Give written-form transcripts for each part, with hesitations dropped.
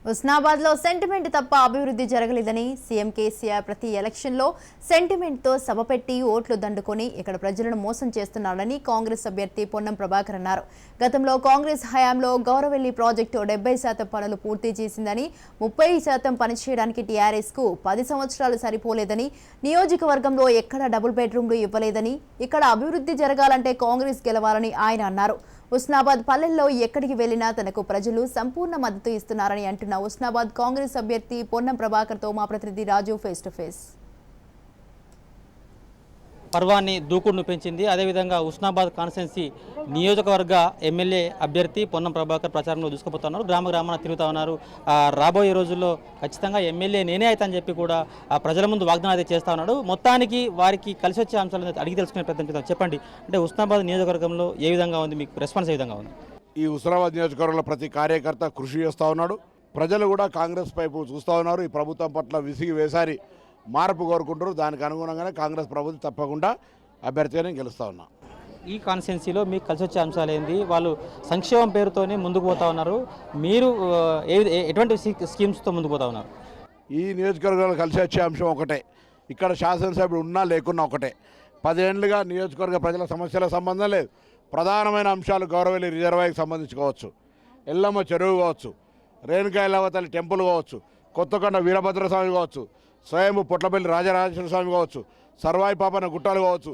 హుస్నాబాద్ లో సెంటిమెంట్ తప్ప అభివృద్ధి జరగలేదని సీఎం కేసీఆర్ ప్రతి ఎలక్షన్ లో సెంటిమెంట్ తో సభ పెట్టి ఓట్లు దండుకొని ఇక్కడ ప్రజలను మోసం చేస్తున్నారని కాంగ్రెస్ అభ్యర్థి పొన్నం ప్రభాకర్ అన్నారు. గతంలో కాంగ్రెస్ హయాంలో గౌరవెల్లి ప్రాజెక్టు 70% పనులు పూర్తి చేసిందని, 30% పనిచేయడానికి టీఆర్ఎస్ కు 10 సంవత్సరాలు సరిపోలేదని, నియోజకవర్గంలో ఎక్కడ డబుల్ బెడ్రూమ్లు ఇవ్వలేదని, ఇక్కడ అభివృద్ధి జరగాలంటే కాంగ్రెస్ గెలవాలని ఆయన అన్నారు. హుస్నాబాద్ పల్లెల్లో ఎక్కడికి వెళ్లినా తనకు ప్రజలు సంపూర్ణ మద్దతు ఇస్తున్నారని అంటున్న హుస్నాబాద్ కాంగ్రెస్ అభ్యర్థి పొన్నం ప్రభాకర్ తో మా ప్రతినిధి రాజు ఫేస్ టు ఫేస్. పర్వాన్ని దూకుడును పెంచింది. అదేవిధంగా హుస్నాబాద్ కాన్స్టిట్యున్సీ నియోజకవర్గ ఎమ్మెల్యే అభ్యర్థి పొన్నం ప్రభాకర్ ప్రచారంలో దూసుకుపోతున్నారు. గ్రామ గ్రామాన తిరుగుతూ ఉన్నారు. రాబోయే రోజుల్లో ఖచ్చితంగా ఎమ్మెల్యే నేనే అవుతానని చెప్పి కూడా ప్రజల ముందు వాగ్దానం అయితే చేస్తూ ఉన్నాడు. మొత్తానికి వారికి కలిసి వచ్చే అంశాలను అడిగి తెలుసుకునే ప్రయత్నం చేద్దాం. చెప్పండి, అంటే హుస్నాబాద్ నియోజకవర్గంలో ఏ విధంగా ఉంది, మీకు రెస్పాన్స్ ఏ విధంగా ఉంది? ఈ హుస్నాబాద్ నియోజకవర్గంలో ప్రతి కార్యకర్త కృషి చేస్తూ ఉన్నాడు. ప్రజలు కూడా కాంగ్రెస్ వైపు చూస్తూ ఉన్నారు. ఈ ప్రభుత్వం పట్ల విసిగి వేసారి మార్పు కోరుకుంటారు. దానికి అనుగుణంగానే కాంగ్రెస్ ప్రభుత్వం తప్పకుండా అభ్యర్థిగానే గెలుస్తూ ఉన్నా. ఈ కాన్స్టిట్యున్సీలో మీకు కలిసి వచ్చే అంశాలు ఏంది? వాళ్ళు సంక్షేమం పేరుతోనే ముందుకు పోతా ఉన్నారు. మీరు ఎటువంటి స్కీమ్స్తో ముందుకు పోతా ఉన్నారు? ఈ నియోజకవర్గంలో కలిసి వచ్చే అంశం ఒకటే. ఇక్కడ శాసనసభ్యుడు ఉన్నా లేకున్నా ఒకటే. 10 ఏళ్లుగా నియోజకవర్గ ప్రజల సమస్యలకు సంబంధం లేదు. ప్రధానమైన అంశాలు గౌరవెల్లి రిజర్వాయర్కి సంబంధించి కావచ్చు, ఎల్లమ్మ చెరువు కావచ్చు, రేణుకా ఎల్లమ్మ తల్లి టెంపుల్ కావచ్చు, కొత్తకొండ వీరభద్ర స్వామి కావచ్చు, స్వయంభూ పొట్లపల్లి రాజరాజేశ్వర స్వామి కావచ్చు, సర్వాయి పాపన గుట్టాలు కావచ్చు,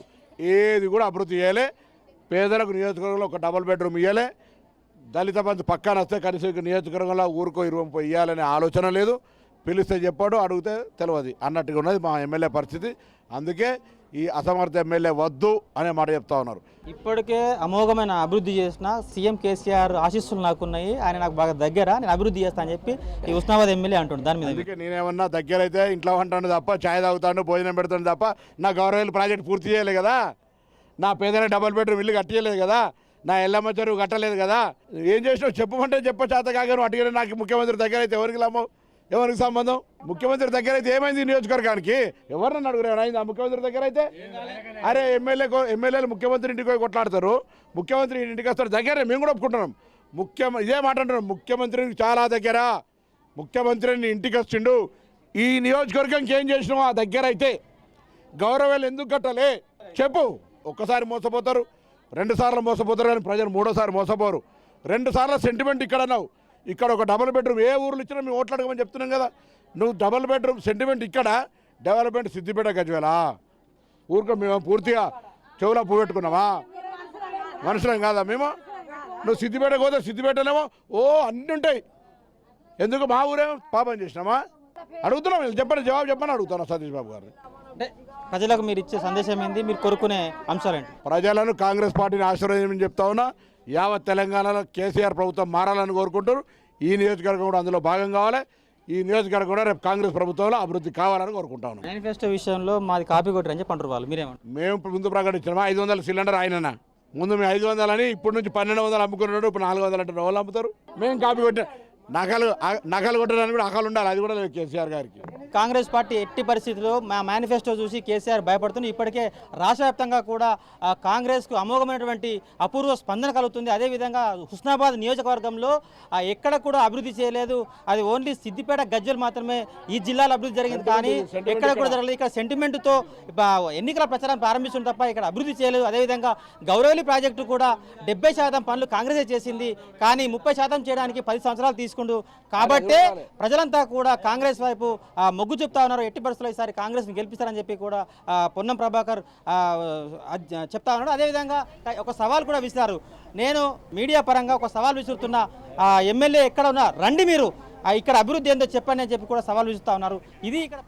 ఏది కూడా అభివృద్ధి చేయలే. పేదలకు నియోజకవర్గంలో ఒక డబుల్ బెడ్రూమ్ ఇవ్వలే. దళిత బంధు పక్కన వస్తే కనీసం నియోజకవర్గంలో ఊరుకో 20 ఇవ్వాలనే ఆలోచన లేదు. పిలిస్తే చెప్పాడు, అడిగితే తెలియదు అన్నట్టుగా ఉన్నది మా ఎమ్మెల్యే పరిస్థితి. అందుకే ఈ అసమర్థ ఎమ్మెల్యే వద్దు అనే మాట చెప్తా ఉన్నారు. ఇప్పటికే అమోఘమైన అభివృద్ధి చేసిన సీఎం కేసీఆర్ ఆశీస్సులు నాకున్నాయి, ఆయన నాకు బాగా దగ్గర, నేను అభివృద్ధి చేస్తా అని చెప్పి ఈ హుస్నాబాద్ ఎమ్మెల్యే అంటుండే. దాని మీద అందుకే నేనేమన్నా దగ్గర అయితే ఇంట్లో ఉంటాను తప్ప, ఛాయ్ తాగుతాను, భోజనం పెడతాను తప్ప, నా గౌరవెల్లి ప్రాజెక్ట్ పూర్తి చేయలేదు కదా, నా పేదల డబుల్ బెడ్రూమ్ ఇల్లు కట్టలేదు కదా, నా ఎల్లమ్మ చెరువు కట్టలేదు కదా. ఏం చేసినావు చెప్పమంటే చేత కాగాను. అటుగా నాకు ముఖ్యమంత్రి దగ్గర అయితే ఎవరికి లాభం, ఎవరికి సంబంధం? ముఖ్యమంత్రి దగ్గర అయితే ఏమైంది నియోజకవర్గానికి? ఎవరినన్ను అడుగురేమైంది ఆ ముఖ్యమంత్రి దగ్గర అయితే? అరే ఎమ్మెల్యేలు ముఖ్యమంత్రి ఇంటికి పోయి కొట్లాడతారు, ముఖ్యమంత్రి ఇంటికి వస్తారు. దగ్గరే మేము కూడా ఒప్పుకుంటున్నాం. ఇదే మాట అంటున్నాం, ముఖ్యమంత్రికి చాలా దగ్గర, ముఖ్యమంత్రిని ఇంటికి వచ్చిండు. ఈ నియోజకవర్గంకి ఏం చేసినావు ఆ దగ్గర అయితే? గౌరవాలు ఎందుకు కట్టాలి చెప్పు. ఒక్కసారి మోసపోతారు, 2 సార్లు మోసపోతారు, కానీ ప్రజలు 3వ సారి మోసపోరు. 2 సార్లు సెంటిమెంట్ ఇక్కడ అన్నావు. ఇక్కడ ఒక డబుల్ బెడ్రూమ్ ఏ ఊర్లు ఇచ్చినా మేము ఓట్లాడమని చెప్తున్నాం కదా. నువ్వు డబుల్ బెడ్రూమ్ సెంటిమెంట్ ఇక్కడ, డెవలప్మెంట్ సిద్దిపేట గజ్వేలా. ఊరికో మేము పూర్తిగా చెవులో పువ్వు పెట్టుకున్నావా? మనుషులం కాదా మేము? నువ్వు సిద్దిపేటకు పోతే సిద్దిపేటనేమో అన్నీ ఉంటాయి. ఎందుకు మా ఊరేమో పాపం చేసినామా? అడుగుతున్నాం, చెప్పండి, జవాబు చెప్పని అడుగుతున్నా సతీష్ బాబు గారిని. అంటే ప్రజలకు మీరు ఇచ్చే సందేశం ఏంది, మీరు కోరుకునే అంశాలేంటి? ప్రజలను కాంగ్రెస్ పార్టీని ఆశీర్వదించమని చెప్తా ఉన్నా. యావత్ తెలంగాణలో కేసీఆర్ ప్రభుత్వం మారాలని కోరుకుంటారు. ఈ నియోజకవర్గం కూడా అందులో భాగం కావాలి. ఈ నియోజకవర్గం కూడా రేపు కాంగ్రెస్ ప్రభుత్వంలో అభివృద్ధి కావాలని కోరుకుంటా ఉన్నాం. మేనిఫెస్టో విషయంలో మాది కాపీ కొట్టరని చెప్పి అంటారు వాళ్ళు, మీరేమంటారు? మేము ముందు ప్రకటించినామా 500 సిలిండర్ ఆయననా? ముందు మేము 500 అని, ఇప్పుడు నుంచి 1200 అమ్ముకున్నాడు, ఇప్పుడు 400 అంటే వాళ్ళు అమ్ముతారు. మేము కాపీ కొట్టిన నకలు కొట్టడానికి కూడా అకలు ఉండాలి. అది కూడా లేదు కేసీఆర్ గారికి. కాంగ్రెస్ పార్టీ ఎట్టి పరిస్థితుల్లో మా మేనిఫెస్టో చూసి కేసీఆర్ భయపడుతుంది. ఇప్పటికే రాష్ట్ర వ్యాప్తంగా కూడా కాంగ్రెస్కు అమోఘమైనటువంటి అపూర్వ స్పందన కలుగుతుంది. అదేవిధంగా హుస్నాబాద్ నియోజకవర్గంలో ఎక్కడ కూడా అభివృద్ధి చేయలేదు. అది ఓన్లీ సిద్దిపేట గజ్వెల్ మాత్రమే ఈ జిల్లాలో అభివృద్ధి జరిగింది, కానీ ఎక్కడ కూడా జరగలేదు. ఇక్కడ సెంటిమెంట్తో ఎన్నికల ప్రచారం ప్రారంభిస్తుంది తప్ప ఇక్కడ అభివృద్ధి చేయలేదు. అదేవిధంగా గౌరవెల్లి ప్రాజెక్టు కూడా 70% పనులు కాంగ్రెసే చేసింది, కానీ 30% చేయడానికి 10 సంవత్సరాలు తీసుకుంటూ. కాబట్టే ప్రజలంతా కూడా కాంగ్రెస్ వైపు మొగ్గు చెప్తా ఉన్నారు. ఎట్టి పరిస్థితుల్లో ఈసారి కాంగ్రెస్ని గెలిపిస్తారని చెప్పి కూడా పొన్నం ప్రభాకర్ చెప్తా ఉన్నాడు. అదేవిధంగా ఒక సవాల్ కూడా విసిరారు. నేను మీడియా పరంగా ఒక సవాల్ విసురుతున్నా, ఎమ్మెల్యే ఎక్కడ ఉన్నా రండి, మీరు ఇక్కడ అభివృద్ధి ఏందో చెప్పండి అని చెప్పి కూడా సవాల్ విసురుతా ఉన్నారు. ఇది ఇక్కడ